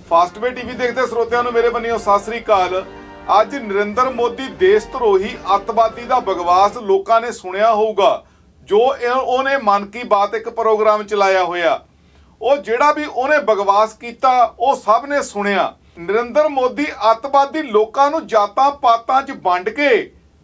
Fastway TV ਦੇਖਦੇ ਸਰੋਤਿਆਂ ਨੂੰ ਮੇਰੇ ਬੰਨਿਓ ਸਤਿ ਸ੍ਰੀ ਅਕਾਲ। ਅੱਜ ਨਰਿੰਦਰ ਮੋਦੀ ਦੇਸ਼ ਧਰੋਹੀ ਅੱਤਵਾਦੀ ਦਾ ਬਕਵਾਸ ਲੋਕਾਂ ਨੇ ਸੁਣਿਆ ਹੋਊਗਾ, ਜੋ ਉਹਨੇ ਮਨ ਕੀ ਬਾਤ ਇੱਕ ਪ੍ਰੋਗਰਾਮ ਚਲਾਇਆ ਹੋਇਆ। ਉਹ ਜਿਹੜਾ ਵੀ ਉਹਨੇ ਬਕਵਾਸ ਕੀਤਾ ਉਹ ਸਭ ਨੇ ਸੁਣਿਆ। ਨਰਿੰਦਰ ਮੋਦੀ ਅੱਤਵਾਦੀ ਲੋਕਾਂ ਨੂੰ ਜਾਤਾਂ ਪਾਤਾਂ 'ਚ ਵੰਡ ਕੇ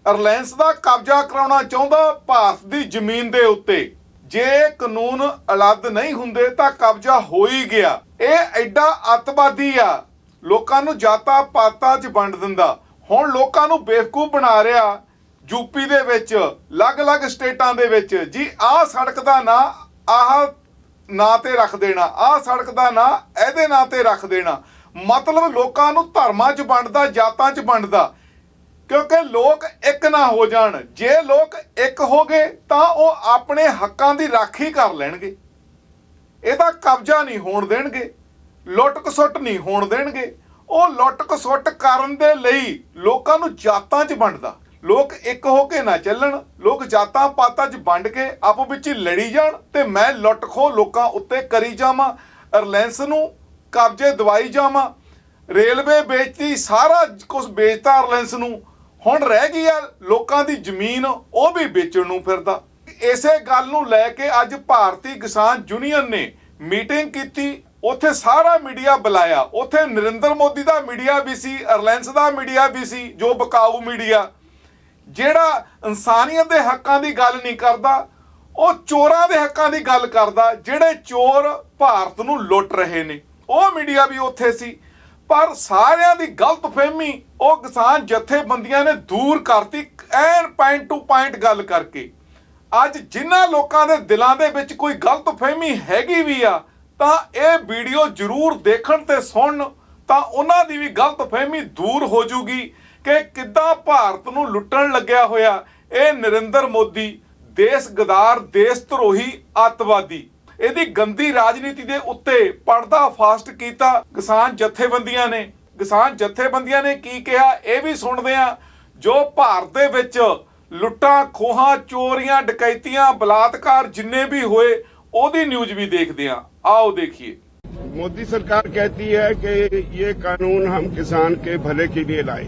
ਰਿਲਾਇੰਸ ਦਾ ਕਬਜ਼ਾ ਕਰਾਉਣਾ ਚਾਹੁੰਦਾ ਭਾਰਤ ਦੀ ਜ਼ਮੀਨ ਦੇ ਉੱਤੇ। ਜੇ ਕਾਨੂੰਨ ਅਲੱਦ ਨਹੀਂ ਹੁੰਦੇ ਤਾਂ ਕਬਜ਼ਾ ਹੋ ਹੀ ਗਿਆ। ਇਹ ਐਡਾ ਅੱਤਵਾਦੀ ਆ, ਲੋਕਾਂ ਨੂੰ ਜਾਤਾਂ ਪਾਤਾਂ 'ਚ ਵੰਡ ਦਿੰਦਾ। ਹੁਣ ਲੋਕਾਂ ਨੂੰ ਬੇਵਕੂਫ ਬਣਾ ਰਿਹਾ। ਯੂਪੀ ਦੇ ਵਿੱਚ ਅਲੱਗ-ਅਲੱਗ ਸਟੇਟਾਂ ਦੇ ਵਿੱਚ ਜੀ ਆਹ ਸੜਕ ਦਾ ਨਾਂ ਆਹ ਨਾਂ ਤੇ ਰੱਖ ਦੇਣਾ, ਆਹ ਸੜਕ ਦਾ ਨਾਂ ਇਹਦੇ ਨਾਂ ਤੇ ਰੱਖ ਦੇਣਾ। ਮਤਲਬ ਲੋਕਾਂ ਨੂੰ ਧਰਮਾਂ 'ਚ ਵੰਡਦਾ, ਜਾਤਾਂ 'ਚ ਵੰਡਦਾ, ਕਿਉਂਕਿ ਲੋਕ ਇੱਕ ਨਾ ਹੋ ਜਾਣ। ਜੇ ਲੋਕ ਇੱਕ ਹੋ ਗਏ ਤਾਂ ਉਹ ਆਪਣੇ ਹੱਕਾਂ ਦੀ ਰਾਖੀ ਕਰ ਲੈਣਗੇ। ਇਹਦਾ ਕਬਜ਼ਾ ਨਹੀਂ ਹੋਣ ਦੇਣਗੇ, ਲੁੱਟ ਖਸੁੱਟ ਨਹੀਂ ਹੋਣ ਦੇਣਗੇ। ਉਹ ਲੁੱਟ ਖਸੁੱਟ ਕਰਨ ਦੇ ਲਈ ਲੋਕਾਂ ਨੂੰ ਜਾਤਾਂ 'ਚ ਵੰਡਦਾ। ਲੋਕ ਇੱਕ ਹੋ ਕੇ ਨਾ ਚੱਲਣ, ਲੋਕ ਜਾਤਾਂ ਪਾਤਾਂ 'ਚ ਵੰਡ ਕੇ ਆਪੋ ਵਿੱਚ ਹੀ ਲੜੀ ਜਾਣ ਤੇ ਮੈਂ ਲੁੱਟ ਖੋਹ ਲੋਕਾਂ ਉੱਤੇ ਕਰੀ ਜਾਵਾਂ, ਰਿਲਾਇੰਸ ਨੂੰ ਕਬਜ਼ੇ ਦਵਾਈ ਜਾਵਾਂ। ਰੇਲਵੇ ਵੇਚਤੀ, ਸਾਰਾ ਕੁਝ ਵੇਚਤਾ ਰਿਲਾਇੰਸ ਨੂੰ। ਹੁਣ ਰਹਿ ਗਈ ਆ ਲੋਕਾਂ ਦੀ ਜ਼ਮੀਨ, ਉਹ ਵੀ ਵੇਚਣ ਨੂੰ ਫਿਰਦਾ। ਇਸੇ ਗੱਲ ਨੂੰ ਲੈ ਕੇ ਅੱਜ ਭਾਰਤੀ ਕਿਸਾਨ ਯੂਨੀਅਨ ਨੇ ਮੀਟਿੰਗ ਕੀਤੀ। ਉੱਥੇ ਸਾਰਾ ਮੀਡੀਆ ਬੁਲਾਇਆ। ਉੱਥੇ ਨਰਿੰਦਰ ਮੋਦੀ ਦਾ ਮੀਡੀਆ ਵੀ ਸੀ, ਰਿਲਾਇੰਸ ਦਾ ਮੀਡੀਆ ਵੀ ਸੀ, ਜੋ ਬਕਾਊ ਮੀਡੀਆ ਜਿਹੜਾ ਇਨਸਾਨੀਅਤ ਦੇ ਹੱਕਾਂ ਦੀ ਗੱਲ ਨਹੀਂ ਕਰਦਾ, ਉਹ ਚੋਰਾਂ ਦੇ ਹੱਕਾਂ ਦੀ ਗੱਲ ਕਰਦਾ, ਜਿਹੜੇ ਚੋਰ ਭਾਰਤ ਨੂੰ ਲੁੱਟ ਰਹੇ ਨੇ। ਉਹ ਮੀਡੀਆ ਵੀ ਉੱਥੇ ਸੀ। ਪਰ ਸਾਰਿਆਂ ਦੀ ਗਲਤਫਹਿਮੀ ਉਹ ਕਿਸਾਨ ਜਥੇਬੰਦੀਆਂ ਨੇ ਦੂਰ ਕਰਤੀ, ਐਨ ਪੁਆਇੰਟ ਟੂ ਪੁਆਇੰਟ ਗੱਲ ਕਰਕੇ। ਅੱਜ ਜਿਨ੍ਹਾਂ ਲੋਕਾਂ ਦੇ ਦਿਲਾਂ ਦੇ ਵਿੱਚ ਕੋਈ ਗਲਤਫਹਿਮੀ ਹੈਗੀ ਵੀ ਆ ਤਾਂ ਇਹ ਵੀਡੀਓ ਜ਼ਰੂਰ ਦੇਖਣ ਤੇ ਸੁਣਨ, ਤਾਂ ਉਹਨਾਂ ਦੀ ਵੀ ਗਲਤਫਹਿਮੀ ਦੂਰ ਹੋ ਜੂਗੀ ਕਿ ਕਿੱਦਾਂ ਭਾਰਤ ਨੂੰ ਲੁੱਟਣ ਲੱਗਿਆ ਹੋਇਆ ਇਹ ਨਰਿੰਦਰ ਮੋਦੀ, ਦੇਸ਼ ਗਦਾਰ, ਦੇਸ਼ ਧਰੋਹੀ ਅੱਤਵਾਦੀ। ਇਹਦੀ ਗੰਦੀ ਰਾਜਨੀਤੀ ਦੇ ਉੱਤੇ ਪਰਦਾ ਫਾਸਟ ਕੀਤਾ ਕਿਸਾਨ ਜਥੇਬੰਦੀਆਂ ਨੇ। ਕਿਸਾਨ ਜਥੇਬੰਦੀਆਂ ਨੇ ਕੀ ਕਿਹਾ ਇਹ ਵੀ ਸੁਣਦੇ ਆ। ਜੋ ਭਾਰਤ ਦੇ ਵਿੱਚ ਲੁੱਟਾਂ ਖੋਹਾਂ, ਚੋਰੀਆਂ, ਡਕੈਤੀਆਂ, ਬਲਾਤਕਾਰ जिन्ने भी हुए ਉਹਦੀ न्यूज भी देखते हैं। आओ देखिए। मोदी सरकार कहती है कि ये कानून हम किसान के भले के लिए लाए।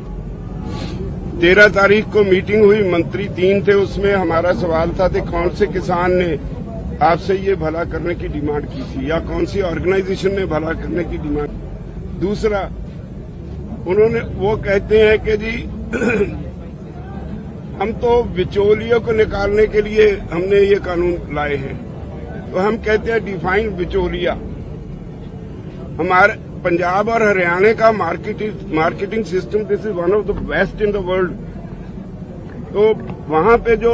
13 तारीख को मीटिंग हुई, मंत्री 3 थे, उसमें हमारा सवाल था कि कौन से किसान ने आपसे ये भला करने की डिमांड की थी या कौन सी ऑर्गेनाइजेशन ने भला करने की डिमांड। दूसरा, उन्होंने वो कहते हैं कि जी हम तो बिचौलियों को निकालने के लिए हमने ये कानून लाए हैं। तो हम कहते हैं डिफाइन बिचौलिया। हमारे पंजाब और हरियाणा का marketing system this is one of the best in the world. तो वहां पे जो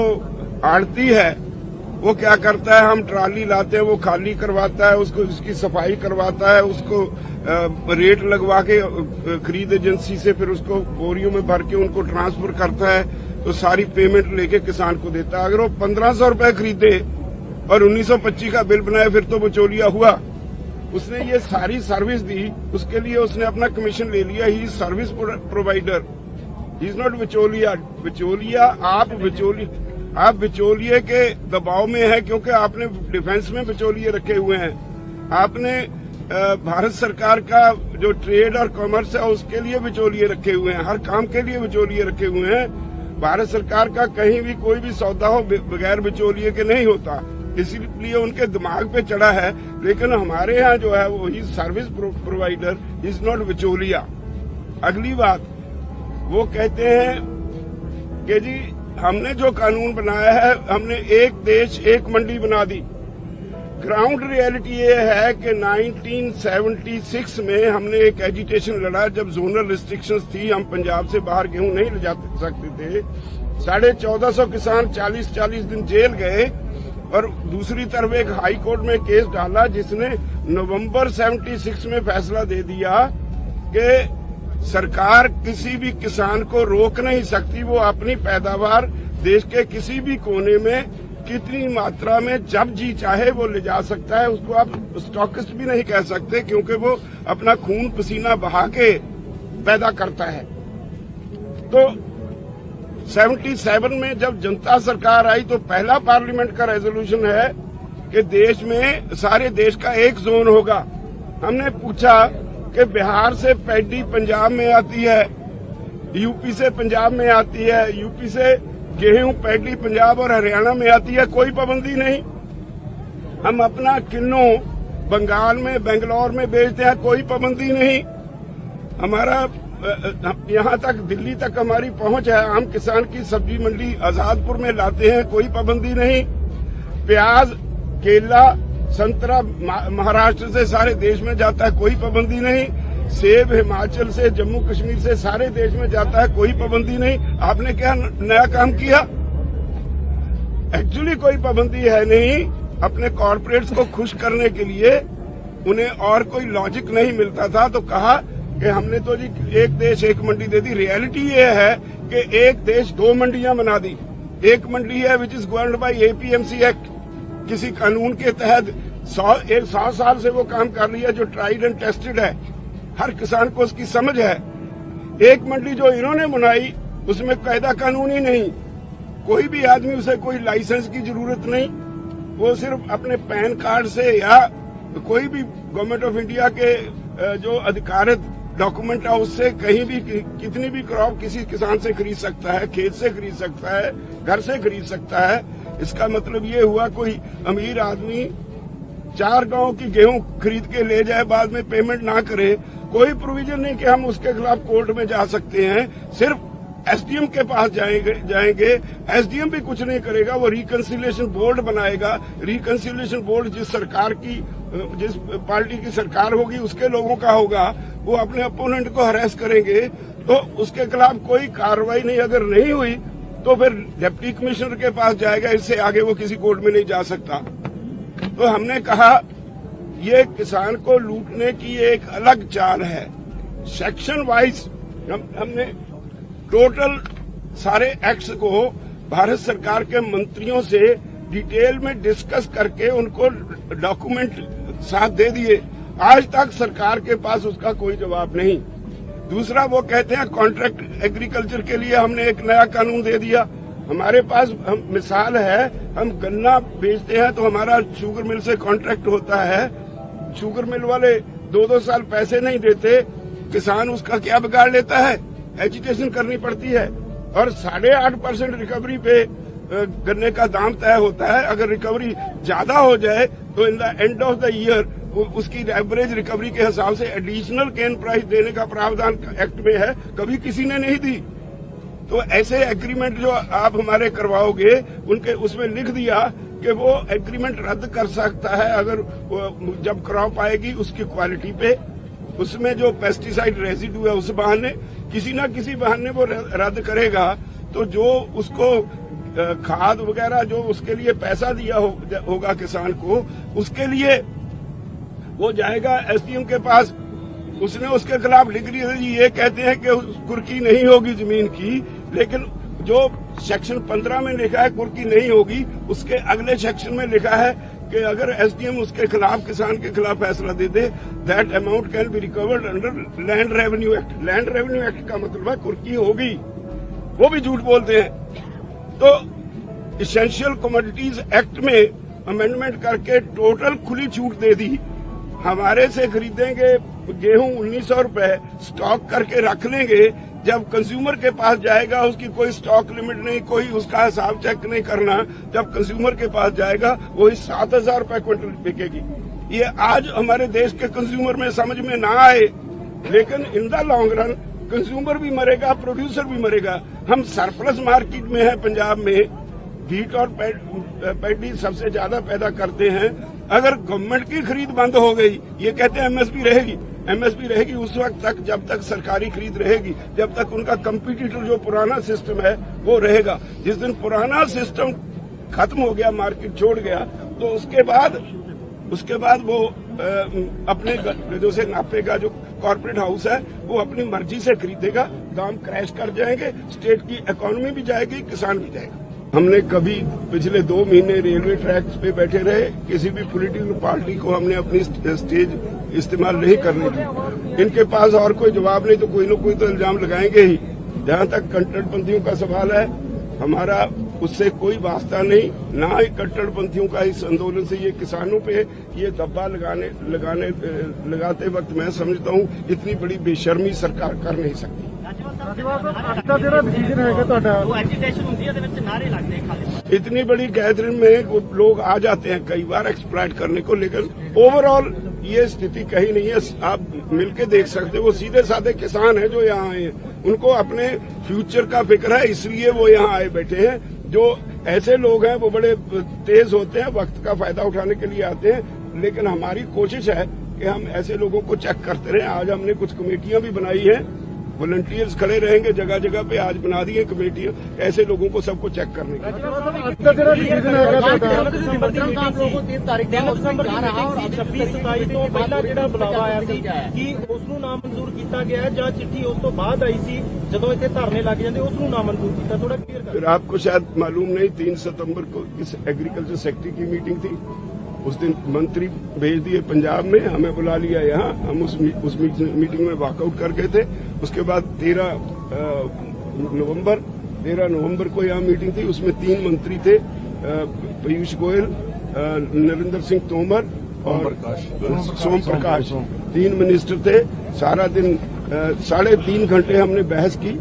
आड़ती है वो क्या करता है, हम ट्राली लाते हैं, वो खाली करवाता है, उसको उसकी सफाई करवाता है, उसको रेट लगवा के खरीद एजेंसी से फिर उसको बोरियों में भर के उनको ट्रांसफर करता है, तो सारी पेमेंट लेके किसान को देता है। अगर वो 1500 रुपए खरीदे और 1925 का बिल बनाए फिर तो बिचौलिया हुआ। उसने ये सारी सर्विस दी, उसके लिए उसने अपना कमीशन ले लिया। He is service provider, he is not बिचौलिया। बिचौलिया आप बिचौलिए के दबाव में है क्योंकि आपने डिफेंस में बिचौलिए रखे हुए हैं। आपने भारत सरकार का जो ट्रेड और कॉमर्स है उसके लिए बिचौलिए रखे हुए हैं, हर काम के लिए बिचौलिए रखे हुए हैं। भारत सरकार का कहीं भी कोई भी सौदा हो बगैर बिचौलिए के नहीं होता, इसीलिए उनके दिमाग पे चढ़ा है। लेकिन हमारे यहाँ जो है वो ही सर्विस प्रोवाइडर, इज नॉट बिचौलिया। अगली बात, वो कहते हैं कि जी हमने जो कानून बनाया है, हमने एक देश एक मंडी बना दी। ग्राउंड रियलिटी ये है कि 1976 में हमने एक एजिटेशन लड़ा जब जोनल रिस्ट्रिक्शंस थी, हम पंजाब से बाहर गेहूं नहीं ले जा सकते थे। 1450 किसान 40-40 दिन जेल गए और दूसरी तरफ एक हाई कोर्ट में केस डाला जिसने नवंबर 76 में फैसला दे दिया कि सरकार किसी भी किसान को रोक नहीं सकती, वो अपनी पैदावार देश के किसी भी कोने में कितनी मात्रा में जब जी चाहे वो ले जा सकता है। उसको आप स्टॉकिस्ट भी नहीं कह सकते क्योंकि वो अपना खून पसीना बहा के पैदा करता है। तो 77 में जब जनता सरकार आई तो पहला पार्लियामेंट का रेजोल्यूशन है कि देश में सारे देश का एक जोन होगा। हमने पूछा कि बिहार से पैडी पंजाब में आती है, यूपी से पंजाब में आती है, यूपी से गेहूं पैडी पंजाब और हरियाणा में आती है, कोई पाबंदी नहीं। हम अपना किन्नू बंगाल में, बेंगलोर में बेचते हैं, कोई पाबंदी नहीं। हमारा यहाँ तक दिल्ली तक हमारी पहुंच है। आम किसान की सब्जी मंडी आजादपुर में लाते हैं, कोई पाबंदी नहीं। प्याज, केला, संतरा महाराष्ट्र से सारे देश में जाता है, कोई पाबंदी नहीं। सेब हिमाचल से, जम्मू कश्मीर से सारे देश में जाता है, कोई पाबंदी नहीं। आपने क्या नया काम किया? एक्चुअली कोई पाबंदी है नहीं। अपने कॉर्पोरेट्स को खुश करने के लिए उन्हें और कोई लॉजिक नहीं मिलता था, तो कहा कि हमने तो जी एक देश एक मंडी दे दी। रियलिटी ये है कि एक देश दो मंडियां बना दी। एक मंडी है which is governed bye APMC act, किसी कानून के तहत 100 साल से वो काम कर रही है, जो ट्राइड एंड टेस्टेड है, हर किसान को उसकी समझ है। एक मंडी जो इन्होंने बनाई उसमें कायदा कानून ही नहीं, कोई भी आदमी उसे कोई लाइसेंस की जरूरत नहीं, वो सिर्फ अपने पैन कार्ड से या कोई भी गवर्नमेंट ऑफ इंडिया के जो अधिकारित डॉक्यूमेंट है उससे कहीं भी कितनी भी क्रॉप किसी किसान से खरीद सकता है, खेत से खरीद सकता है, घर से खरीद सकता है। इसका मतलब ये हुआ कोई अमीर आदमी 4 गांव की गेहूं खरीद के ले जाए, बाद में पेमेंट ना करे, कोई प्रोविजन नहीं कि हम उसके खिलाफ कोर्ट में जा सकते हैं। सिर्फ एसडीएम के पास जाएंगे, एसडीएम भी कुछ नहीं करेगा, वो रिकंसिलिएशन बोर्ड बनाएगा। रिकंसिलिएशन बोर्ड जिस पार्टी की सरकार होगी उसके लोगों का होगा, वो अपने अपोनेंट को हरेस करेंगे, तो उसके खिलाफ कोई कार्रवाई नहीं अगर नहीं हुई तो फिर डिप्टी कमिश्नर के पास जाएगा, इससे आगे वो किसी कोर्ट में नहीं जा सकता। तो हमने कहा ये किसान को लूटने की एक अलग चाल है। सेक्शन वाइज हमने टोटल सारे एक्ट्स को भारत सरकार के मंत्रियों से डिटेल में डिस्कस करके उनको डॉक्यूमेंट साथ दे दिए। आज तक सरकार के पास उसका कोई जवाब नहीं। दूसरा, वो कहते हैं कॉन्ट्रैक्ट एग्रीकल्चर के लिए हमने एक नया कानून दे दिया। हमारे पास मिसाल है, हम गन्ना बेचते हैं तो हमारा शुगर मिल से कॉन्ट्रैक्ट होता है, शुगर मिल वाले 2-2 साल पैसे नहीं देते, किसान उसका क्या बिगाड़ लेता है, एजुटेशन करनी पड़ती है और 8.5% रिकवरी पे गन्ने का दाम तय होता है। अगर रिकवरी ज्यादा हो जाए तो in the end of the year उसकी एवरेज रिकवरी के हिसाब से एडिशनल केन प्राइस देने का प्रावधान एक्ट में है, कभी किसी ने नहीं दी। तो ऐसे एग्रीमेंट जो आप हमारे करवाओगे उनके उसमें लिख दिया कि वो एग्रीमेंट रद्द कर सकता है अगर जब क्रॉप आएगी उसकी क्वालिटी पे, उसमें जो पेस्टिसाइड रेजिडू है उस बहाने, किसी न किसी बहाने वो रद्द करेगा। तो जो उसको खाद वगैरह जो उसके लिए पैसा दिया होगा किसान को, उसके लिए वो जाएगा एसडीएम के पास, उसने उसके खिलाफ लिख दिया। ये कहते हैं कि कुर्की नहीं होगी जमीन की, लेकिन जो सेक्शन 15 में लिखा है कुर्की नहीं होगी, उसके अगले सेक्शन में लिखा है कि अगर एसडीएम उसके खिलाफ, किसान के खिलाफ फैसला दे दे, that amount can be recovered under land revenue act. Land revenue act का मतलब है कुर्की होगी, वो भी झूठ बोलते हैं। तो इसेंशियल कमोडिटीज एक्ट में अमेंडमेंट करके टोटल खुली छूट दे दी। हमारे से खरीदेंगे गेहूं 1900 रुपए, स्टॉक करके रख लेंगे, जब कंज्यूमर के पास जाएगा उसकी कोई स्टॉक लिमिट नहीं, कोई उसका हिसाब चेक नहीं करना, जब कंज्यूमर के पास जाएगा वही 7000 रुपए क्विंटल बिकेगी। ये आज हमारे देश के कंज्यूमर में समझ में ना आए, लेकिन in the long run consumer भी मरेगा, प्रोड्यूसर भी मरेगा। हम सरप्लस मार्केट में है पंजाब में, व्हीट और पैडी सबसे ज्यादा पैदा करते हैं। अगर गवर्नमेंट की खरीद बंद हो गई, ये कहते हैं एमएसपी रहेगी, एमएसपी रहेगी उस वक्त तक जब तक सरकारी खरीद रहेगी, जब तक उनका कंपटीटर जो पुराना सिस्टम है वो रहेगा। जिस दिन पुराना सिस्टम खत्म हो गया, मार्केट छोड़ गया, तो उसके बाद वो अपने जो से नापेगा, जो कॉर्पोरेट हाउस है वो अपनी मर्जी से खरीदेगा, दाम क्रैश कर जाएंगे, स्टेट की इकोनॉमी भी जाएगी, किसान भी जाएगा। हमने कभी पिछले 2 महीने रेलवे ट्रैक्स पे बैठे रहे, किसी भी पॉलिटिकल पार्टी को हमने अपनी स्टेज इस्तेमाल नहीं करने दी। इनके पास और कोई जवाब नहीं तो कोई न कोई तो इल्जाम लगाएंगे ही। जहां तक कट्टरपंथियों का सवाल है, हमारा उससे कोई वास्ता नहीं, ना ही कट्टरपंथियों का इस आंदोलन से। ये किसानों पे ये दब्बा लगाते वक्त मैं समझता हूँ इतनी बड़ी बेशर्मी सरकार कर नहीं सकती। इतनी बड़ी गैदरिंग में लोग आ जाते हैं कई बार एक्सप्लॉइट करने को, लेकिन ओवरऑल ये स्थिति कहीं नहीं है। आप मिलके देख सकते हो, वो सीधे साधे किसान हैं जो यहाँ आए हैं, उनको अपने फ्यूचर का फिक्र है, इसलिए वो यहाँ आए बैठे हैं। जो ऐसे लोग हैं वो बड़े तेज होते हैं, वक्त का फायदा उठाने के लिए आते हैं, लेकिन हमारी कोशिश है कि हम ऐसे लोगों को चेक करते रहें। आज हमने कुछ कमेटियां भी बनाई हैं, वॉलंटियर्स खड़े रहेंगे जगह जगह पे, आज बना दी है कमेटियां ऐसे लोगों को सबको चेक करने की। फिर आपको शायद मालूम नहीं, 3 सितंबर को इस एग्रीकल्चर सेक्रेटरी की मीटिंग थी, उस दिन मंत्री भेज दिए पंजाब में, हमें बुला लिया यहाँ, हम उस मीटिंग में वॉकआउट कर गए थे। उसके बाद 13 नवंबर को यहाँ मीटिंग थी, उसमें 3 मंत्री थे, पीयूष गोयल, नरेंद्र सिंह तोमर और सोम प्रकाश, 3 मिनिस्टर थे। सारा दिन 3.5 घंटे हमने बहस की,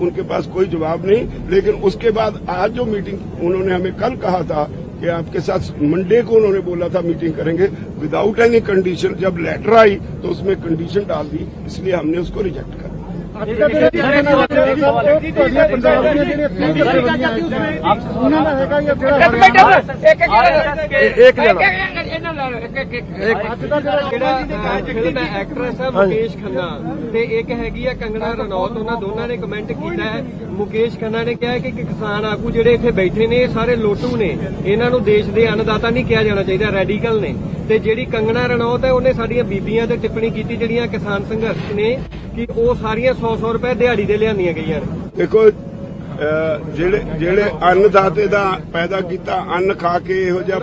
उनके पास कोई जवाब नहीं। लेकिन उसके बाद आज जो मीटिंग उन्होंने हमें कल कहा था कि आपके साथ मंडे को उन्होंने बोला था मीटिंग करेंगे विदाउट एनी कंडीशन, जब लेटर आई तो उसमें कंडीशन डाल दी, इसलिए हमने उसको रिजेक्ट कर एक्ट्रेस है मुकेश खन्ना ਤੇ ਇੱਕ ਹੈਗੀ ਆ ਕੰਗਣਾ ਰਣੌਤ, ਉਹਨਾਂ ਦੋਨਾਂ ਨੇ ਕਮੈਂਟ ਕੀਤਾ ਹੈ। ਮੁਕੇਸ਼ ਖੰਨਾ ਨੇ ਕਿਹਾ ਹੈ ਕਿ ਕਿਸਾਨ ਆਗੂ ਜਿਹੜੇ ਇੱਥੇ ਬੈਠੇ ਨੇ ਇਹ ਸਾਰੇ ਲੋਟੂ ਨੇ, ਇਹਨਾਂ ਨੂੰ ਦੇਸ਼ ਦੇ ਅੰਨਦਾਤਾ ਨਹੀਂ ਕਿਹਾ ਜਾਣਾ ਚਾਹੀਦਾ, ਰੈਡੀਕਲ ਨੇ। ਤੇ ਜਿਹੜੀ ਕੰਗਣਾ ਰਣੌਤ ਹੈ ਉਹਨੇ ਸਾਡੀਆਂ ਬੀਬੀਆਂ ਤੇ ਟਿੱਪਣੀ ਕੀਤੀ ਜਿਹੜੀਆਂ ਕਿਸਾਨ ਸੰਘਰਸ਼ ਨੇ ਕਿ ਉਹ ਸਾਰੀਆਂ 100 ਰੁਪਏ ਦਿਹਾੜੀ ਦੇ ਲਿਆਂਦੀਆਂ ਗਈਆਂ ਨੇ। ਦੇਖੋ ਜਿਹੜੇ ਅੰਨਦਾਤੇ ਦਾ ਪੈਦਾ ਕੀਤਾ ਅੰਨ ਖਾ ਕੇ ਇਹੋ ਜਿਹਾ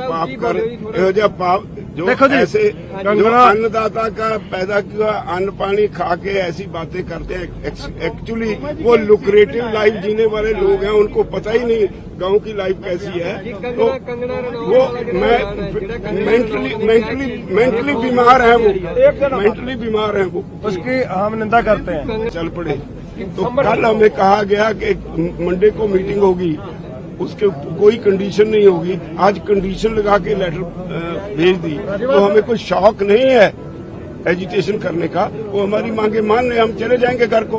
ਪਾਪ जो ऐसे जो अन्नदाता का पैदा किया अन्न पानी खा के ऐसी बातें करते हैं, एक्चुअली वो लुक्रेटिव लाइफ जीने वाले लोग हैं, उनको पता ही नहीं गांव की लाइफ कैसी है। तो वो मेंटली बीमार है, वो मेंटली बीमार है, वो उसकी हम निंदा करते हैं। चल पड़े। तो कल हमें कहा गया कि मंडे को मीटिंग होगी, उसके कोई कंडीशन नहीं होगी। आज कंडीशन लगा के लेटर भेज दी, तो हमें कोई शौक नहीं है एजुटेशन करने का, वो हमारी मांगे मान ले, हम चले जाएंगे घर को।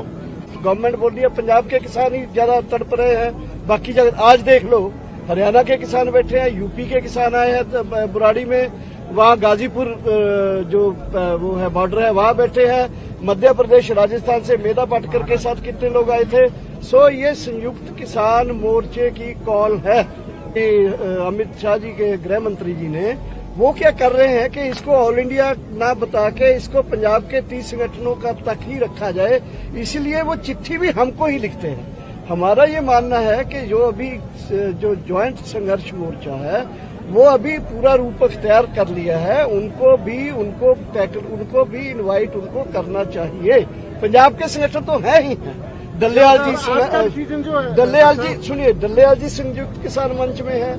गवर्नमेंट बोल रही है पंजाब के किसान ही ज्यादा तड़प रहे हैं, बाकी जगह आज देख लो हरियाणा के किसान बैठे हैं, यूपी के किसान आए हैं बुराड़ी में, वहाँ गाजीपुर जो वो है बॉर्डर है वहाँ बैठे हैं, मध्य प्रदेश राजस्थान से मेधा पाटकर के साथ कितने लोग आए थे। सो ये संयुक्त किसान मोर्चे की कॉल है कि अमित शाह जी के गृह मंत्री जी ने वो क्या कर रहे हैं कि इसको ऑल इंडिया ना बता के इसको पंजाब के 30 संगठनों का तक ही रखा जाए, इसलिए वो चिट्ठी भी हमको ही लिखते हैं। हमारा ये मानना है कि जो अभी जो ज्वाइंट संघर्ष मोर्चा है वो अभी पूरा रूप अख्तियार कर लिया है, उनको भी इनवाइट उनको करना चाहिए। पंजाब के संगठन तो है ही हैं, डल्लेवाल जी सुनिए, डल्लेवाल जी संयुक्त किसान मंच में है,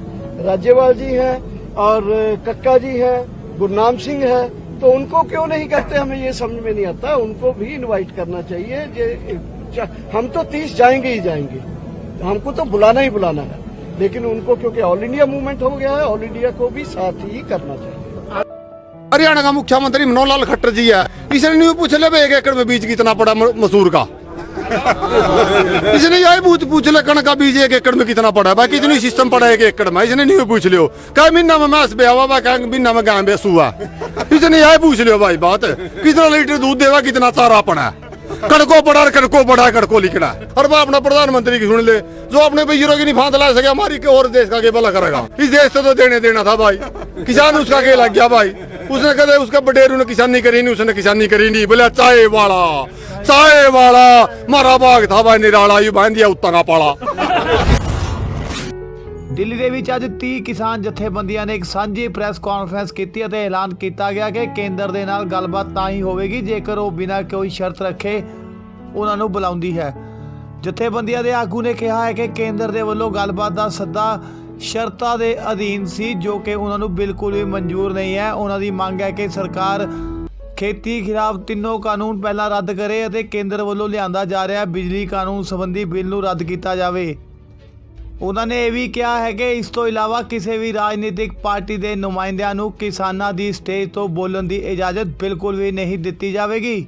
राज्यपाल जी हैं और कक्का जी हैं, गुरनाम सिंह है, तो उनको क्यों नहीं करते हमें ये समझ में नहीं आता। उनको भी इनवाइट करना चाहिए। हम तो 30 जाएंगे ही जाएंगे, हमको तो बुलाना ही बुलाना है, लेकिन उनको क्योंकि ऑल इंडिया मूवमेंट हो गया है, ऑल इंडिया को भी साथ ही करना चाहिए। हरियाणा का मुख्यमंत्री मनोहर लाल खट्टर जी है, इसने नहीं पूछ ले 1 एकड़ में बीज कितना पड़ा मसूर का, इसने यही पूछ ले कणक का बीज 1 एकड़ में कितना पड़ा है भाई, कितनी सिस्टम पड़ा है 1 एकड़ में, इसने नहीं पूछ लियो। कई महीना में मैस पे हवा, कई महीना में गाय बेस हुआ, इसने यही पूछ लियो भाई बात, कितना लीटर दूध देगा, कितना चारा पड़ा है, कड़को पड़ा कड़को लिखना है। और वह अपना प्रधानमंत्री की सुन ले, जो अपने भैया की नहीं फांद ला सके, हमारी के और देश का के भला करेगा। इस देश से तो देना था भाई, किसान उसका के लग गया भाई, उसने कदे उसका बडेरू ने किसानी करी नहीं, उसने किसानी करी नहीं, बोले चाय वाला मारा बाग था भाई निराला, यू बांध दिया उत्ता का पाला। ਦਿੱਲੀ ਦੇ ਵਿੱਚ ਅੱਜ 30 ਕਿਸਾਨ ਜਥੇਬੰਦੀਆਂ ਨੇ ਇੱਕ ਸਾਂਝੀ ਪ੍ਰੈਸ ਕਾਨਫਰੰਸ ਕੀਤੀ ਅਤੇ ਐਲਾਨ ਕੀਤਾ ਗਿਆ ਕਿ ਕੇਂਦਰ ਦੇ ਨਾਲ ਗੱਲਬਾਤ ਤਾਂ ਹੀ ਹੋਵੇਗੀ ਜੇਕਰ ਉਹ ਬਿਨਾਂ ਕੋਈ ਸ਼ਰਤ ਰੱਖੇ ਉਹਨਾਂ ਨੂੰ ਬੁਲਾਉਂਦੀ ਹੈ। ਜਥੇਬੰਦੀਆਂ ਦੇ ਆਗੂ ਨੇ ਕਿਹਾ ਹੈ ਕਿ ਕੇਂਦਰ ਦੇ ਵੱਲੋਂ ਗੱਲਬਾਤ ਦਾ ਸੱਦਾ ਸ਼ਰਤਾਂ ਦੇ ਅਧੀਨ ਸੀ, ਜੋ ਕਿ ਉਹਨਾਂ ਨੂੰ ਬਿਲਕੁਲ ਵੀ ਮਨਜ਼ੂਰ ਨਹੀਂ ਹੈ। ਉਹਨਾਂ ਦੀ ਮੰਗ ਹੈ ਕਿ ਸਰਕਾਰ ਖੇਤੀ ਖਿਲਾਫ ਤਿੰਨੋਂ ਕਾਨੂੰਨ ਪਹਿਲਾਂ ਰੱਦ ਕਰੇ ਅਤੇ ਕੇਂਦਰ ਵੱਲੋਂ ਲਿਆਂਦਾ ਜਾ ਰਿਹਾ ਬਿਜਲੀ ਕਾਨੂੰਨ ਸੰਬੰਧੀ ਬਿੱਲ ਨੂੰ ਰੱਦ ਕੀਤਾ ਜਾਵੇ। ਉਹਨਾਂ ਨੇ ਇਹ ਵੀ ਕਿਹਾ ਹੈ ਕਿ ਇਸ ਤੋਂ ਇਲਾਵਾ ਕਿਸੇ ਵੀ ਰਾਜਨੀਤਿਕ ਪਾਰਟੀ ਦੇ ਨੁਮਾਇੰਦਿਆਂ ਨੂੰ ਕਿਸਾਨਾਂ ਦੀ ਸਟੇਜ ਤੋਂ ਬੋਲਣ ਦੀ ਇਜਾਜ਼ਤ ਬਿਲਕੁਲ ਵੀ ਨਹੀਂ ਦਿੱਤੀ ਜਾਵੇਗੀ।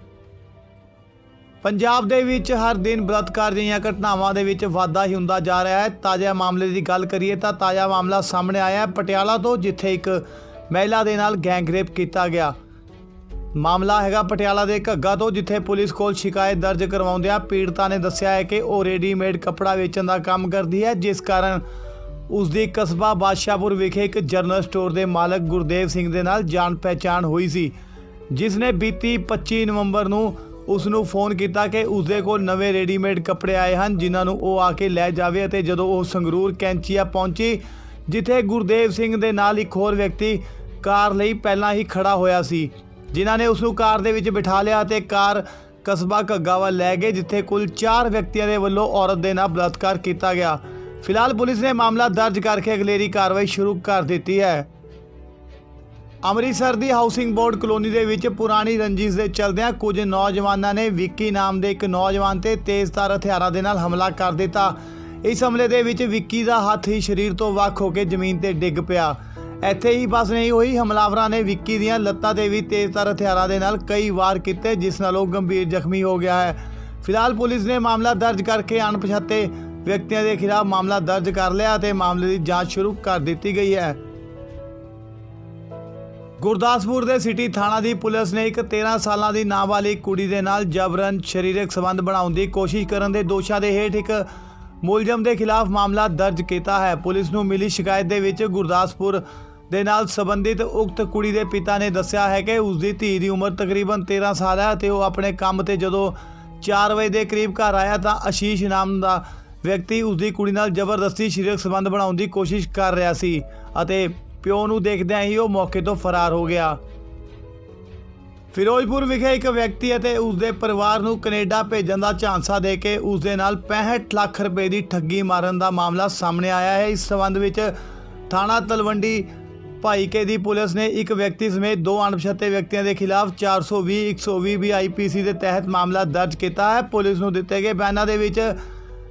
ਪੰਜਾਬ ਦੇ ਵਿੱਚ ਹਰ ਦਿਨ ਬਲਾਤਕਾਰ ਦੀਆਂ ਘਟਨਾਵਾਂ ਦੇ ਵਿੱਚ ਵਾਧਾ ਹੀ ਹੁੰਦਾ ਜਾ ਰਿਹਾ ਹੈ। ਤਾਜ਼ਾ ਮਾਮਲੇ ਦੀ ਗੱਲ ਕਰੀਏ ਤਾਂ ਤਾਜ਼ਾ ਮਾਮਲਾ ਸਾਹਮਣੇ ਆਇਆ ਹੈ ਪਟਿਆਲਾ ਤੋਂ, ਜਿੱਥੇ ਇੱਕ ਮਹਿਲਾ ਦੇ ਨਾਲ ਗੈਂਗ ਰੇਪ ਕੀਤਾ ਗਿਆ। ਮਾਮਲਾ ਹੈਗਾ ਪਟਿਆਲਾ ਦੇ ਘੱਗਾ ਤੋਂ, ਜਿੱਥੇ ਪੁਲਿਸ ਕੋਲ ਸ਼ਿਕਾਇਤ ਦਰਜ ਕਰਵਾਉਂਦਿਆਂ ਪੀੜਤਾ ਨੇ ਦੱਸਿਆ ਹੈ ਕਿ ਉਹ ਰੈਡੀਮੇਡ ਕੱਪੜਾ ਵੇਚਣ ਦਾ ਕੰਮ ਕਰਦੀ ਹੈ, ਜਿਸ ਕਾਰਨ ਉਸ ਦੀ ਕਸਬਾ ਬਾਦਸ਼ਾਹਪੁਰ ਵਿਖੇ ਇੱਕ ਜਨਰਲ ਸਟੋਰ ਦੇ ਮਾਲਕ ਗੁਰਦੇਵ ਸਿੰਘ ਦੇ ਨਾਲ ਜਾਣ ਪਹਿਚਾਣ ਹੋਈ ਸੀ, ਜਿਸ ਨੇ ਬੀਤੀ 25 ਨਵੰਬਰ ਨੂੰ ਉਸ ਨੂੰ ਫੋਨ ਕੀਤਾ ਕਿ ਉਸ ਦੇ ਕੋਲ ਨਵੇਂ ਰੈਡੀਮੇਡ ਕੱਪੜੇ ਆਏ ਹਨ, ਜਿਨ੍ਹਾਂ ਨੂੰ ਉਹ ਆ ਕੇ ਲੈ ਜਾਵੇ। ਅਤੇ ਜਦੋਂ ਉਹ ਸੰਗਰੂਰ ਕੈਂਚੀਆ ਪਹੁੰਚੀ, ਜਿੱਥੇ ਗੁਰਦੇਵ ਸਿੰਘ ਦੇ ਨਾਲ ਇੱਕ ਹੋਰ ਵਿਅਕਤੀ ਕਾਰ ਲਈ ਪਹਿਲਾਂ ਹੀ ਖੜਾ ਹੋਇਆ ਸੀ, ਜਿਨ੍ਹਾਂ ਨੇ ਉਸ ਨੂੰ ਕਾਰ ਦੇ ਵਿੱਚ ਬਿਠਾ ਲਿਆ ਅਤੇ ਕਾਰ ਕਸਬਾ ਘੱਗਾ ਵੱਲ ਲੈ ਗਏ, ਜਿੱਥੇ ਕੁੱਲ 4 ਵਿਅਕਤੀਆਂ ਦੇ ਵੱਲੋਂ ਔਰਤ ਦੇ ਨਾਲ ਬਲਾਤਕਾਰ ਕੀਤਾ ਗਿਆ। ਫਿਲਹਾਲ ਪੁਲਿਸ ਨੇ ਮਾਮਲਾ ਦਰਜ ਕਰਕੇ ਅਗਲੇਰੀ ਕਾਰਵਾਈ ਸ਼ੁਰੂ ਕਰ ਦਿੱਤੀ ਹੈ। ਅੰਮ੍ਰਿਤਸਰ ਦੀ ਹਾਊਸਿੰਗ ਬੋਰਡ ਕਲੋਨੀ ਦੇ ਵਿੱਚ ਪੁਰਾਣੀ ਰੰਜਿਸ਼ ਦੇ ਚਲਦਿਆਂ ਕੁਝ ਨੌਜਵਾਨਾਂ ਨੇ ਵਿੱਕੀ ਨਾਮ ਦੇ ਇੱਕ ਨੌਜਵਾਨ ਤੇ ਤੇਜ਼ਧਾਰ ਹਥਿਆਰਾਂ ਦੇ ਨਾਲ ਹਮਲਾ ਕਰ ਦਿੱਤਾ। ਇਸ ਹਮਲੇ ਦੇ ਵਿੱਚ ਵਿੱਕੀ ਦਾ ਹੱਥ ਹੀ ਸਰੀਰ ਤੋਂ ਵੱਖ ਹੋ ਕੇ ਜ਼ਮੀਨ ਤੇ ਡਿੱਗ ਪਿਆ। ਇੱਥੇ ਹੀ ਬਸ ਨਹੀਂ ਹੋਈ, ਹਮਲਾਵਰਾਂ ਨੇ ਵਿੱਕੀ ਦੀਆਂ ਲੱਤਾਂ ਤੇ ਵੀ ਤੇਜ਼ਧਾਰ ਹਥਿਆਰਾਂ ਦੇ ਨਾਲ ਕਈ ਵਾਰ ਕੀਤੇ, ਜਿਸ ਨਾਲ ਉਹ ਗੰਭੀਰ ਜ਼ਖਮੀ ਹੋ ਗਿਆ ਹੈ। ਫਿਲਹਾਲ ਪੁਲਿਸ ਨੇ ਮਾਮਲਾ ਦਰਜ ਕਰਕੇ ਅਣਪਛਾਤੇ ਵਿਅਕਤੀਆਂ ਦੇ ਖਿਲਾਫ ਮਾਮਲਾ ਦਰਜ ਕਰ ਲਿਆ ਅਤੇ ਮਾਮਲੇ ਦੀ ਜਾਂਚ ਸ਼ੁਰੂ ਕਰ ਦਿੱਤੀ ਗਈ ਹੈ। ਗੁਰਦਾਸਪੁਰ ਦੇ ਸਿਟੀ ਥਾਣਾ ਦੀ ਪੁਲਿਸ ਨੇ ਇੱਕ 13 ਸਾਲਾਂ ਦੀ ਨਾਬਾਲਿਗ ਕੁੜੀ ਦੇ ਨਾਲ ਜਬਰਨ ਸਰੀਰਕ ਸੰਬੰਧ ਬਣਾਉਣ ਦੀ ਕੋਸ਼ਿਸ਼ ਕਰਨ ਦੇ ਦੋਸ਼ਾਂ ਦੇ ਹੇਠ ਇੱਕ ਮੁਲਜ਼ਮ ਦੇ ਖਿਲਾਫ ਮਾਮਲਾ ਦਰਜ ਕੀਤਾ ਹੈ। ਪੁਲਿਸ ਨੂੰ ਮਿਲੀ ਸ਼ਿਕਾਇਤ ਦੇ ਵਿੱਚ ਗੁਰਦਾਸਪੁਰ ਦੇ ਨਾਲ ਸੰਬੰਧਿਤ ਉਕਤ ਕੁੜੀ ਦੇ ਪਿਤਾ ਨੇ ਦੱਸਿਆ ਹੈ ਕਿ ਉਸ ਦੀ ਧੀ ਦੀ ਉਮਰ ਤਕਰੀਬਨ 13 ਸਾਲ ਹੈ ਅਤੇ ਉਹ ਆਪਣੇ ਕੰਮ ਤੇ ਜਦੋਂ 4 ਵਜੇ ਦੇ ਕਰੀਬ ਘਰ ਆਇਆ ਤਾਂ ਆਸ਼ੀਸ਼ ਨਾਮ ਦਾ ਵਿਅਕਤੀ ਉਸ ਦੀ ਕੁੜੀ ਨਾਲ ਜ਼ਬਰਦਸਤੀ ਸਰੀਰਕ ਸੰਬੰਧ ਬਣਾਉਣ ਦੀ ਕੋਸ਼ਿਸ਼ ਕਰ ਰਿਹਾ ਸੀ ਅਤੇ ਪਿਓ ਨੂੰ ਦੇਖਦਿਆਂ ਹੀ ਉਹ ਮੌਕੇ ਤੋਂ ਫਰਾਰ ਹੋ ਗਿਆ। ਫਿਰੋਜ਼ਪੁਰ ਵਿਖੇ ਇੱਕ ਵਿਅਕਤੀ ਅਤੇ ਉਸ ਦੇ ਪਰਿਵਾਰ ਨੂੰ ਕੈਨੇਡਾ ਭੇਜਣ ਦਾ ਝਾਂਸਾ ਦੇ ਕੇ ਉਸ ਦੇ ਨਾਲ 65 ਲੱਖ ਰੁਪਏ ਦੀ ਠੱਗੀ ਮਾਰਨ ਦਾ ਮਾਮਲਾ ਸਾਹਮਣੇ ਆਇਆ ਹੈ। ਇਸ ਸੰਬੰਧ ਵਿੱਚ ਥਾਣਾ ਤਲਵੰਡੀ ਭਾਈਕੇ ਦੀ ਪੁਲਿਸ ਨੇ ਇੱਕ ਵਿਅਕਤੀ ਸਮੇਤ 2 ਅਣਪਛਾਤੇ ਵਿਅਕਤੀਆਂ ਦੇ ਖਿਲਾਫ 420 120 BIPC ਦੇ ਤਹਿਤ ਮਾਮਲਾ ਦਰਜ ਕੀਤਾ ਹੈ। ਪੁਲਿਸ ਨੂੰ ਦਿੱਤੇ ਗਏ ਬਿਆਨਾਂ ਦੇ ਵਿੱਚ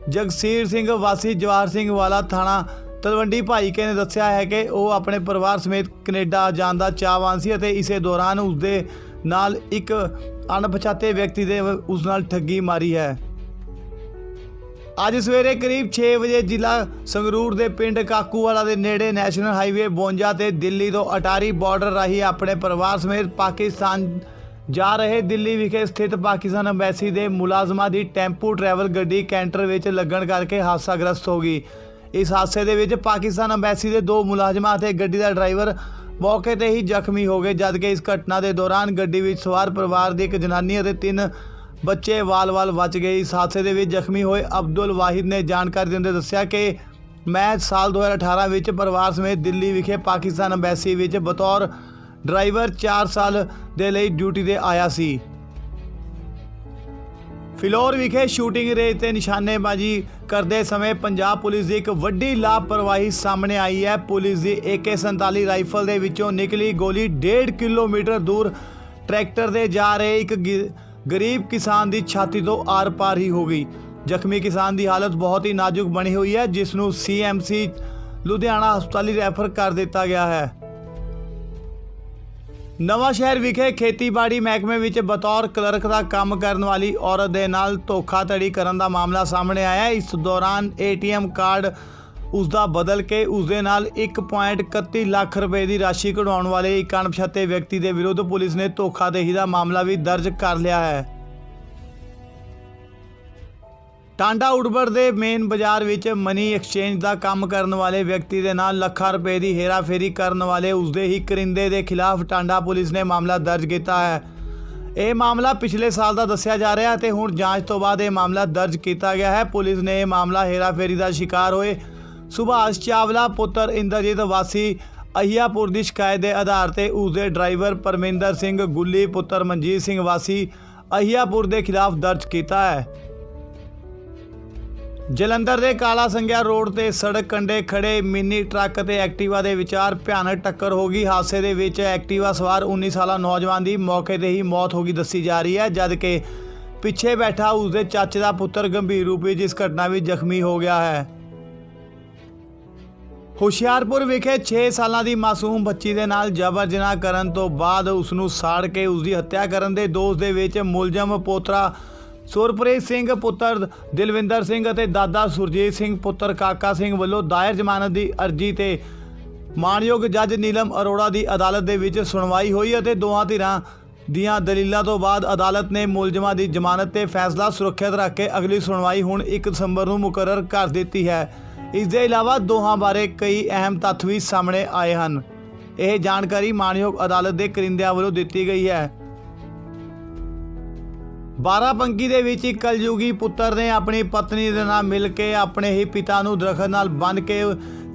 ਜਗਸੀਰ ਸਿੰਘ ਵਾਸੀ ਜਵਾਹਰ ਸਿੰਘ ਵਾਲਾ ਥਾਣਾ ਤਲਵੰਡੀ ਭਾਈਕੇ ਨੇ ਦੱਸਿਆ ਹੈ ਕਿ ਉਹ ਆਪਣੇ ਪਰਿਵਾਰ ਸਮੇਤ ਕੈਨੇਡਾ ਜਾਣ ਦਾ ਚਾਹਵਾਨ ਸੀ ਅਤੇ ਇਸੇ ਦੌਰਾਨ ਉਸ ਦੇ ਨਾਲ ਇੱਕ ਅਣਪਛਾਤੇ ਵਿਅਕਤੀ ਦੇ ਉਸ ਨਾਲ ਠੱਗੀ ਮਾਰੀ ਹੈ। ਅੱਜ ਸਵੇਰੇ ਕਰੀਬ 6 ਵਜੇ ਜ਼ਿਲ੍ਹਾ ਸੰਗਰੂਰ ਦੇ ਪਿੰਡ ਕਾਕੂਵਾਲਾ ਦੇ ਨੇੜੇ ਨੈਸ਼ਨਲ ਹਾਈਵੇ 52 ਤੇ ਦਿੱਲੀ ਤੋਂ ਅਟਾਰੀ ਬਾਰਡਰ ਰਾਹੀਂ ਆਪਣੇ ਪਰਿਵਾਰ ਸਮੇਤ ਪਾਕਿਸਤਾਨ ਜਾ ਰਹੇ ਦਿੱਲੀ ਵਿਖੇ ਸਥਿਤ ਪਾਕਿਸਤਾਨ ਅੰਬੈਸੀ ਦੇ ਮੁਲਾਜ਼ਮਾਂ ਦੀ ਟੈਂਪੂ ਟਰੈਵਲ ਗੱਡੀ ਕੈਂਟਰ ਵਿੱਚ ਲੱਗਣ ਕਰਕੇ ਹਾਦਸਾਗ੍ਰਸਤ ਹੋ ਗਈ। ਇਸ ਹਾਦਸੇ ਦੇ ਵਿੱਚ ਪਾਕਿਸਤਾਨ ਅੰਬੈਸੀ ਦੇ 2 ਮੁਲਾਜ਼ਮਾਂ ਅਤੇ ਗੱਡੀ ਦਾ ਡਰਾਈਵਰ ਮੌਕੇ ਤੇ ਹੀ ਜ਼ਖਮੀ ਹੋ ਗਏ, ਜਦਕਿ ਇਸ ਘਟਨਾ ਦੇ ਦੌਰਾਨ ਗੱਡੀ ਵਿੱਚ ਸਵਾਰ ਪਰਿਵਾਰ ਦੀ ਇੱਕ ਜਨਾਨੀ ਅਤੇ 3 ਬੱਚੇ ਵਾਲ-ਵਾਲ ਬਚ ਗਏ। ਇਸ ਹਾਦਸੇ ਦੇ ਵਿੱਚ ਜ਼ਖਮੀ ਹੋਏ ਅਬਦੁਲ ਵਾਹਿਦ ਨੇ ਜਾਣਕਾਰੀ ਦਿੰਦੇ ਦੱਸਿਆ ਕਿ ਮੈਂ ਸਾਲ 2018 ਵਿੱਚ ਪਰਿਵਾਰ ਸਮੇਤ ਦਿੱਲੀ ਵਿਖੇ ਪਾਕਿਸਤਾਨ ਅੰਬੈਸੀ ਵਿੱਚ ਬਤੌਰ ਡਰਾਈਵਰ 4 ਸਾਲ ਦੇ ਲਈ ਡਿਊਟੀ ਤੇ ਆਇਆ ਸੀ। ਫਿਲੌਰ ਵਿਖੇ ਸ਼ੂਟਿੰਗ ਰੇਂਜ ਤੇ ਨਿਸ਼ਾਨੇਬਾਜ਼ੀ ਕਰਦੇ ਸਮੇਂ ਪੰਜਾਬ ਪੁਲਿਸ ਦੀ ਇੱਕ ਵੱਡੀ ਲਾਪਰਵਾਹੀ ਸਾਹਮਣੇ ਆਈ ਹੈ। ਪੁਲਿਸ ਦੀ AK-47 ਰਾਈਫਲ ਦੇ ਵਿੱਚੋਂ ਨਿਕਲੀ ਗੋਲੀ 1.5 ਕਿਲੋਮੀਟਰ ਦੂਰ ਟਰੈਕਟਰ ਦੇ ਜਾ ਰਹੇ ਇੱਕ ਗਰੀਬ ਕਿਸਾਨ ਦੀ ਛਾਤੀ ਤੋਂ ਆਰ-ਪਾਰ ਹੀ ਹੋ ਗਈ। ਜ਼ਖਮੀ ਕਿਸਾਨ ਦੀ ਹਾਲਤ ਬਹੁਤ ਹੀ ਨਾਜ਼ੁਕ ਬਣੀ ਹੋਈ ਹੈ, ਜਿਸ ਨੂੰ CMC ਲੁਧਿਆਣਾ ਹਸਪਤਾਲ ਰੈਫਰ ਕਰ ਦਿੱਤਾ ਗਿਆ ਹੈ। ਨਵਾਂ ਸ਼ਹਿਰ ਵਿਖੇ ਖੇਤੀਬਾੜੀ ਮਹਿਕਮੇ ਵਿੱਚ ਬਤੌਰ ਕਲਰਕ ਦਾ ਕੰਮ ਕਰਨ ਵਾਲੀ ਔਰਤ ਦੇ ਨਾਲ ਧੋਖਾਧੜੀ ਕਰਨ ਦਾ ਮਾਮਲਾ ਸਾਹਮਣੇ ਆਇਆ। ਇਸ ਦੌਰਾਨ ATM ਕਾਰਡ ਉਸ ਦਾ ਬਦਲ ਕੇ ਉਸ ਦੇ ਨਾਲ 1.31 ਲੱਖ ਰੁਪਏ ਦੀ ਰਾਸ਼ੀ ਕਢਵਾਉਣ ਵਾਲੇ ਇੱਕ ਅਣਪਛਾਤੇ ਵਿਅਕਤੀ ਦੇ ਵਿਰੁੱਧ ਪੁਲਿਸ ਨੇ ਧੋਖਾਧੜੀ ਦਾ ਮਾਮਲਾ ਵੀ ਦਰਜ ਕਰ ਲਿਆ ਹੈ। ਟਾਂਡਾ ਉਡਬਰ ਦੇ ਮੇਨ ਬਾਜ਼ਾਰ ਵਿੱਚ ਮਨੀ ਐਕਸਚੇਂਜ ਦਾ ਕੰਮ ਕਰਨ ਵਾਲੇ ਵਿਅਕਤੀ ਦੇ ਨਾਲ ਲੱਖਾਂ ਰੁਪਏ ਦੀ ਹੇਰਾਫੇਰੀ ਕਰਨ ਵਾਲੇ ਉਸਦੇ ਹੀ ਕਰਿੰਦੇ ਦੇ ਖਿਲਾਫ ਟਾਂਡਾ ਪੁਲਿਸ ਨੇ ਮਾਮਲਾ ਦਰਜ ਕੀਤਾ ਹੈ। ਇਹ ਮਾਮਲਾ ਪਿਛਲੇ ਸਾਲ ਦਾ ਦੱਸਿਆ ਜਾ ਰਿਹਾ ਅਤੇ ਹੁਣ ਜਾਂਚ ਤੋਂ ਬਾਅਦ ਇਹ ਮਾਮਲਾ ਦਰਜ ਕੀਤਾ ਗਿਆ ਹੈ। ਪੁਲਿਸ ਨੇ ਇਹ ਮਾਮਲਾ ਹੇਰਾਫੇਰੀ ਦਾ ਸ਼ਿਕਾਰ ਹੋਏ ਸੁਭਾਸ਼ ਚਾਵਲਾ ਪੁੱਤਰ ਇੰਦਰਜੀਤ ਵਾਸੀ ਅਹੀਆਪੁਰ ਦੀ ਸ਼ਿਕਾਇਤ ਦੇ ਆਧਾਰ ਤੇ ਉਸਦੇ ਡਰਾਈਵਰ ਪਰਮਿੰਦਰ ਸਿੰਘ ਗੁੱਲੀ ਪੁੱਤਰ ਮਨਜੀਤ ਸਿੰਘ ਵਾਸੀ ਅਹੀਆਪੁਰ ਦੇ ਖਿਲਾਫ ਦਰਜ ਕੀਤਾ ਹੈ। ਜਲੰਧਰ ਦੇ ਕਾਲਾ ਸੰਗਿਆ ਰੋਡ ਤੇ ਸੜਕ ਕੰਢੇ ਖੜੇ ਮਿੰਨੀ ਟਰੱਕ ਅਤੇ ਐਕਟਿਵਾ ਦੇ ਵਿਚਾਰ ਭਿਆਨਕ ਟੱਕਰ ਹੋ ਗਈ। ਹਾਦਸੇ ਦੇ ਵਿੱਚ ਐਕਟਿਵਾ ਸਵਾਰ 19 ਸਾਲਾ ਨੌਜਵਾਨ ਦੀ ਮੌਕੇ ਤੇ ਹੀ ਮੌਤ ਹੋ ਗਈ ਦੱਸੀ ਜਾ ਰਹੀ ਹੈ, ਜਦ ਕਿ ਪਿੱਛੇ ਬੈਠਾ ਉਸਦੇ ਚਾਚੇ ਦਾ ਪੁੱਤਰ ਗੰਭੀਰ ਰੂਪ ਵਿੱਚ ਇਸ ਘਟਨਾ ਵਿੱਚ ਜ਼ਖਮੀ ਹੋ ਗਿਆ ਹੈ। ਹੁਸ਼ਿਆਰਪੁਰ ਵਿਖੇ 6 ਸਾਲਾਂ ਦੀ ਮਾਸੂਮ ਬੱਚੀ ਦੇ ਨਾਲ ਜਬਰ ਜਨਾਹ ਕਰਨ ਤੋਂ ਬਾਅਦ ਉਸ ਨੂੰ ਸਾੜ ਕੇ ਉਸ ਦੀ ਹੱਤਿਆ ਕਰਨ ਦੇ ਦੋਸ਼ ਦੇ ਵਿੱਚ ਮੁਲਜ਼ਮ ਪੋਤਰਾ ਸੁਰਪ੍ਰੀਤ ਸਿੰਘ ਪੁੱਤਰ ਦਿਲਵਿੰਦਰ ਸਿੰਘ ਅਤੇ ਦਾਦਾ ਸੁਰਜੀਤ ਸਿੰਘ ਪੁੱਤਰ ਕਾਕਾ ਸਿੰਘ ਵੱਲੋਂ ਦਾਇਰ ਜ਼ਮਾਨਤ ਦੀ ਅਰਜ਼ੀ ਤੇ ਮਾਣਯੋਗ ਜੱਜ ਨੀਲਮ ਅਰੋੜਾ ਦੀ ਅਦਾਲਤ ਦੇ ਵਿੱਚ ਸੁਣਵਾਈ ਹੋਈ ਅਤੇ ਦੋਹਾਂ ਧਿਰਾਂ ਦੀਆਂ ਦਲੀਲਾਂ ਤੋਂ ਬਾਅਦ ਅਦਾਲਤ ਨੇ ਮੁਲਜ਼ਮਾਂ ਦੀ ਜ਼ਮਾਨਤ ਤੇ ਫੈਸਲਾ ਸੁਰੱਖਿਅਤ ਰੱਖ ਕੇ ਅਗਲੀ ਸੁਣਵਾਈ ਹੁਣ 1 ਦਸੰਬਰ ਨੂੰ ਮੁਕਰਰ ਕਰ ਦਿੱਤੀ ਹੈ। ਇਸ ਦੇ ਇਲਾਵਾ ਦੋਹਾਂ ਬਾਰੇ ਕਈ ਅਹਿਮ ਤੱਥ ਵੀ ਸਾਹਮਣੇ ਆਏ ਹਨ। ਇਹ ਜਾਣਕਾਰੀ ਮਾਣਯੋਗ ਅਦਾਲਤ ਦੇ ਕਰਿੰਦਿਆਂ ਵੱਲੋਂ ਦਿੱਤੀ ਗਈ ਹੈ। ਬਾਰਾਬੰਕੀ ਦੇ ਵਿੱਚ ਇੱਕ ਕਲਯੁਗੀ ਪੁੱਤਰ ਨੇ ਆਪਣੀ ਪਤਨੀ ਦੇ ਨਾਲ ਮਿਲ ਕੇ ਆਪਣੇ ਹੀ ਪਿਤਾ ਨੂੰ ਦਰਖਤ ਨਾਲ ਬੰਨ੍ਹ ਕੇ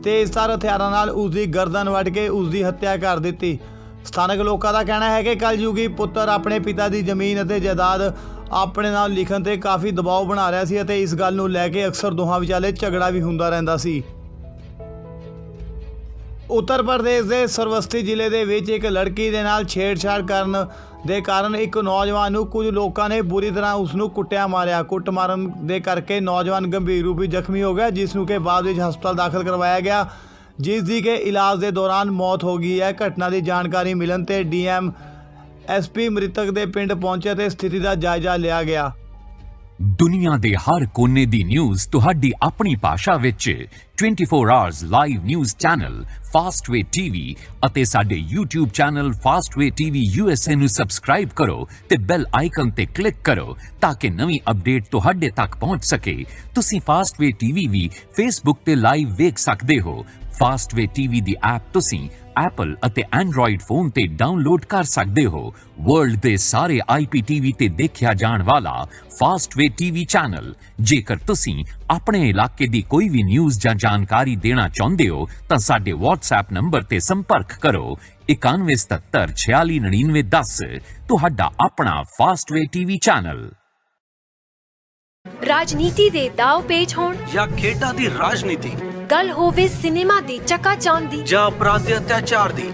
ਤੇਜ਼ਧਾਰ ਹਥਿਆਰਾਂ ਨਾਲ ਉਸ ਦੀ ਗਰਦਨ ਵੱਢ ਕੇ ਉਸ ਦੀ ਹੱਤਿਆ ਕਰ ਦਿੱਤੀ। ਸਥਾਨਕ ਲੋਕਾਂ ਦਾ ਕਹਿਣਾ ਹੈ ਕਿ ਕਲਯੁਗੀ ਪੁੱਤਰ ਆਪਣੇ ਪਿਤਾ ਦੀ ਜ਼ਮੀਨ ਅਤੇ ਜਾਇਦਾਦ ਆਪਣੇ ਨਾਲ ਲਿਖਣ ਤੇ ਕਾਫੀ ਦਬਾਅ ਬਣਾ ਰਿਹਾ ਸੀ ਅਤੇ ਇਸ ਗੱਲ ਨੂੰ ਲੈ ਕੇ ਅਕਸਰ ਦੋਹਾਂ ਵਿਚਾਲੇ ਝਗੜਾ ਵੀ ਹੁੰਦਾ ਰਹਿੰਦਾ ਸੀ। ਉੱਤਰ ਪ੍ਰਦੇਸ਼ ਦੇ ਸਰਵਸਤੀ ਜ਼ਿਲ੍ਹੇ ਦੇ ਵਿੱਚ ਇੱਕ ਲੜਕੀ ਦੇ ਨਾਲ ਛੇੜਛਾੜ ਕਰਨ ਦੇ ਕਾਰਨ ਇੱਕ ਨੌਜਵਾਨ ਨੂੰ ਕੁਝ ਲੋਕਾਂ ਨੇ ਬੁਰੀ ਤਰ੍ਹਾਂ ਉਸ ਨੂੰ ਕੁੱਟਿਆ ਮਾਰਿਆ। ਕੁੱਟ ਮਾਰਨ ਦੇ ਕਰਕੇ ਨੌਜਵਾਨ ਗੰਭੀਰ ਰੂਪ ਵਿੱਚ ਜ਼ਖਮੀ ਹੋ ਗਿਆ, ਜਿਸ ਨੂੰ ਕਿ ਬਾਅਦ ਵਿੱਚ ਹਸਪਤਾਲ ਦਾਖਲ ਕਰਵਾਇਆ ਗਿਆ, ਜਿਸ ਦੀ ਕਿ ਇਲਾਜ ਦੇ ਦੌਰਾਨ ਮੌਤ ਹੋ ਗਈ ਹੈ। ਘਟਨਾ ਦੀ ਜਾਣਕਾਰੀ ਮਿਲਣ ਤੇ ਡੀਐਮ ਐਸਪੀ ਮ੍ਰਿਤਕ ਦੇ ਪਿੰਡ ਪਹੁੰਚੇ ਤੇ ਸਥਿਤੀ ਦਾ ਜਾਇਜ਼ਾ ਲਿਆ ਗਿਆ। ਦੁਨੀਆ ਦੇ ਹਰ ਕੋਨੇ ਦੀ ਨਿਊਜ਼ ਤੁਹਾਡੀ ਆਪਣੀ ਭਾਸ਼ਾ ਵਿੱਚ 24 hours live news channel Fastway TV ਅਤੇ ਸਾਡੇ YouTube channel Fastway TV USA ਨੂੰ ਸਬਸਕ੍ਰਾਈਬ ਕਰੋ ਤੇ ਬੈਲ ਆਈਕਨ ਤੇ ਕਲਿੱਕ ਕਰੋ ਤਾਂ ਕਿ ਨਵੀਂ ਅਪਡੇਟ ਤੁਹਾਡੇ ਤੱਕ ਪਹੁੰਚ ਸਕੇ। ਤੁਸੀਂ ਫਾਸਟਵੇ ਟੀਵੀ ਵੀ Facebook ਤੇ ਲਾਈਵ ਵੇਖ ਸਕਦੇ ਹੋ। ਫਾਸਟਵੇ ਟੀਵੀ ਦੀ ਐਪ ਤੁਸੀਂ ਐਪਲ ਅਤੇ ਐਂਡਰੋਇਡ ਫੋਨ ਤੇ ਡਾਊਨਲੋਡ ਕਰ ਸਕਦੇ ਹੋ। ਵਰਲਡ ਦੇ ਸਾਰੇ IPTV ਤੇ ਦੇਖਿਆ ਜਾਣ ਵਾਲਾ ਫਾਸਟਵੇ ਟੀਵੀ ਚੈਨਲ। ਜੇਕਰ ਤੁਸੀਂ ਆਪਣੇ ਇਲਾਕੇ ਦੀ ਕੋਈ ਵੀ ਨਿਊਜ਼ ਜਾਂ ਜਾਣਕਾਰੀ ਦੇਣਾ ਚਾਹੁੰਦੇ ਹੋ ਤਾਂ ਸਾਡੇ WhatsApp ਨੰਬਰ ਤੇ ਸੰਪਰਕ ਕਰੋ 9177469910। ਤੁਹਾਡਾ ਆਪਣਾ ਫਾਸਟਵੇ ਟੀਵੀ ਚੈਨਲ। ਰਾਜਨੀਤੀ ਦੇ ਦਾਅ ਪੇਚ ਹੋਣ ਜਾਂ ਖੇਡਾਂ ਦੀ ਰਾਜਨੀਤੀ, ਗੱਲ ਹੋਵੇ ਸਿਨੇਮਾ ਦੀ ਚਕਾਚੌਂਧ ਦੀ ਜਾਂ ਅਪਰਾਧ ਦੇ ਅਤਿਆਚਾਰ ਦੀ,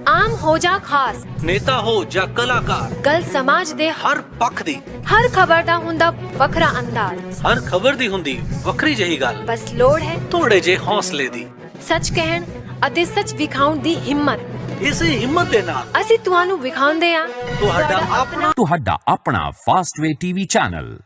ਆਮ ਹੋ ਜਾਂ ਖਾਸ, ਨੇਤਾ ਹੋ ਜਾਂ ਕਲਾਕਾਰ, ਗੱਲ ਸਮਾਜ ਦੇ ਹਰ ਪੱਖ ਦੀ, ਹਰ ਖਬਰ ਦਾ ਹੁੰਦਾ ਵੱਖਰਾ ਅੰਦਾਜ਼, ਹਰ ਖਬਰ ਦੀ ਹੁੰਦੀ ਵੱਖਰੀ ਜਿਹੀ ਗੱਲ। ਬਸ ਲੋੜ ਹੈ ਥੋੜੇ ਜਿਹੇ ਹੌਸਲੇ ਦੀ, ਸੱਚ ਕਹਿਣ ਅਤੇ ਸੱਚ ਵਿਖਾਉਣ ਦੀ ਹਿੰਮਤ। ਇਸੇ ਹਿੰਮਤ ਦੇ ਨਾਲ ਅਸੀਂ ਤੁਹਾਨੂੰ ਵਿਖਾਉਂਦੇ ਹਾਂ ਤੁਹਾਡਾ ਆਪਣਾ ਫਾਸਟਵੇ ਟੀਵੀ ਚੈਨਲ।